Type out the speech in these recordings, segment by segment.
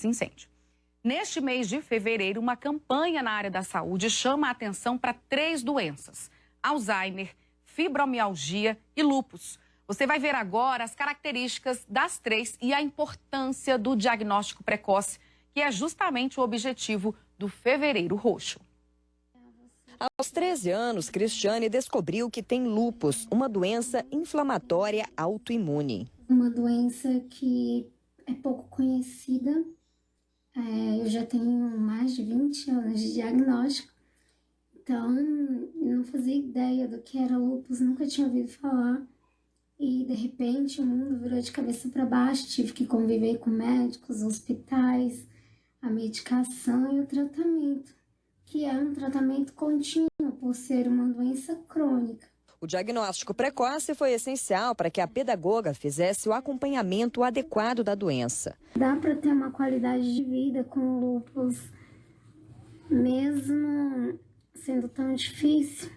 incêndio. Neste mês de fevereiro, uma campanha na área da saúde chama a atenção para 3 doenças: Alzheimer, fibromialgia e lúpus. Você vai ver agora as características das 3 e a importância do diagnóstico precoce, que é justamente o objetivo do Fevereiro Roxo. Aos 13 anos, Cristiane descobriu que tem lúpus, uma doença inflamatória autoimune. Uma doença que é pouco conhecida. Eu já tenho mais de 20 anos de diagnóstico, então não fazia ideia do que era lúpus, nunca tinha ouvido falar. E de repente o mundo virou de cabeça para baixo, tive que conviver com médicos, hospitais, a medicação e o tratamento, que é um tratamento contínuo por ser uma doença crônica. O diagnóstico precoce foi essencial para que a pedagoga fizesse o acompanhamento adequado da doença. Dá para ter uma qualidade de vida com o lúpus, mesmo sendo tão difícil,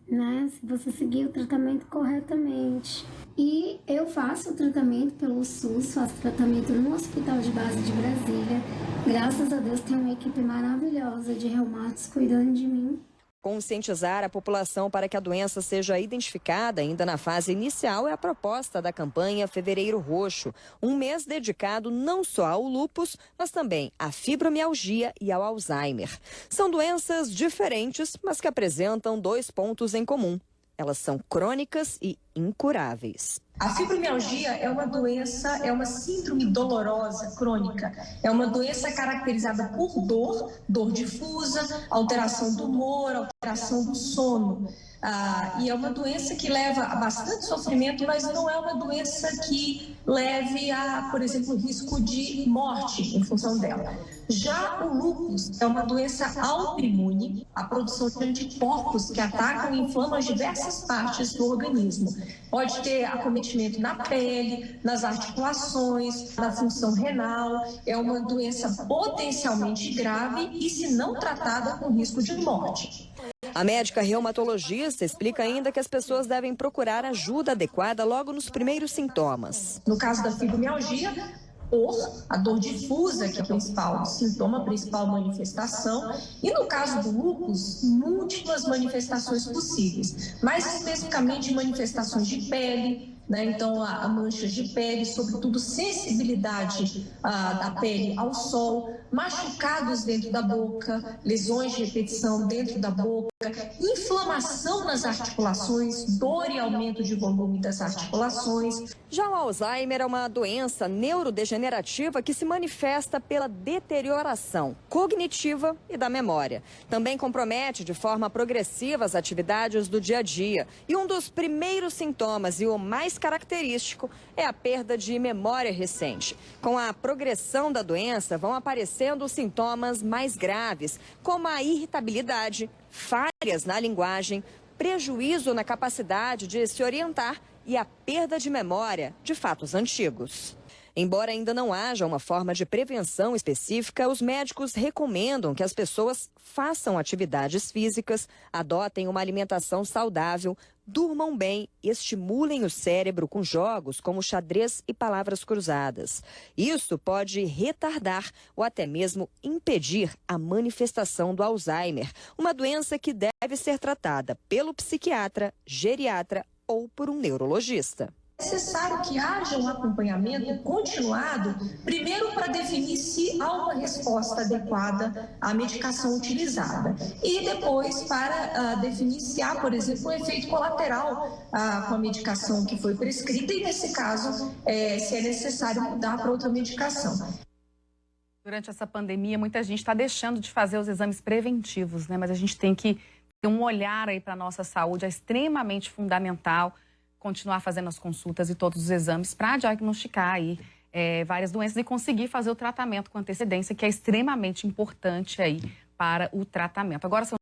né? Se você seguir o tratamento corretamente. E eu faço o tratamento pelo SUS, faço tratamento no Hospital de Base de Brasília. Graças a Deus tem uma equipe maravilhosa de reumatos cuidando de mim. Conscientizar a população para que a doença seja identificada ainda na fase inicial é a proposta da campanha Fevereiro Roxo, um mês dedicado não só ao lúpus, mas também à fibromialgia e ao Alzheimer. São doenças diferentes, mas que apresentam 2 pontos em comum. Elas são crônicas e incuráveis. A fibromialgia é uma doença, é uma síndrome dolorosa crônica. É uma doença caracterizada por dor difusa, alteração do humor, alteração do sono. E é uma doença que leva a bastante sofrimento, mas não é uma doença que leve a, por exemplo, risco de morte em função dela. Já o lúpus é uma doença autoimune, a produção de anticorpos que atacam e inflamam as diversas partes do organismo. Pode ter acometimento na pele, nas articulações, na função renal. É uma doença potencialmente grave e, se não tratada, com risco de morte. A médica reumatologista explica ainda que as pessoas devem procurar ajuda adequada logo nos primeiros sintomas. No caso da fibromialgia, a dor difusa, que é o principal sintoma, a principal manifestação. E no caso do lúpus, múltiplas manifestações possíveis. Mais especificamente, manifestações de pele, né? Então, a manchas de pele, sobretudo sensibilidade da pele ao sol, machucados dentro da boca, lesões de repetição dentro da boca, inflamação nas articulações, dor e aumento de volume das articulações. Já o Alzheimer é uma doença neurodegenerativa que se manifesta pela deterioração cognitiva e da memória. Também compromete de forma progressiva as atividades do dia a dia. E um dos primeiros sintomas e o mais característico é a perda de memória recente. Com a progressão da doença, vão aparecendo os sintomas mais graves, como a irritabilidade, falhas na linguagem, prejuízo na capacidade de se orientar e a perda de memória de fatos antigos. Embora ainda não haja uma forma de prevenção específica, os médicos recomendam que as pessoas façam atividades físicas, adotem uma alimentação saudável, durmam bem e estimulem o cérebro com jogos como xadrez e palavras cruzadas. Isso pode retardar ou até mesmo impedir a manifestação do Alzheimer, uma doença que deve ser tratada pelo psiquiatra, geriatra ou por um neurologista. É necessário que haja um acompanhamento continuado, primeiro para definir se há uma resposta adequada à medicação utilizada e depois para definir se há, por exemplo, um efeito colateral com a medicação que foi prescrita e, nesse caso, se é necessário mudar para outra medicação. Durante essa pandemia, muita gente está deixando de fazer os exames preventivos, né? Mas a gente tem que ter um olhar aí para a nossa saúde, é extremamente fundamental continuar fazendo as consultas e todos os exames para diagnosticar aí várias doenças e conseguir fazer o tratamento com antecedência, que é extremamente importante aí para o tratamento. Agora são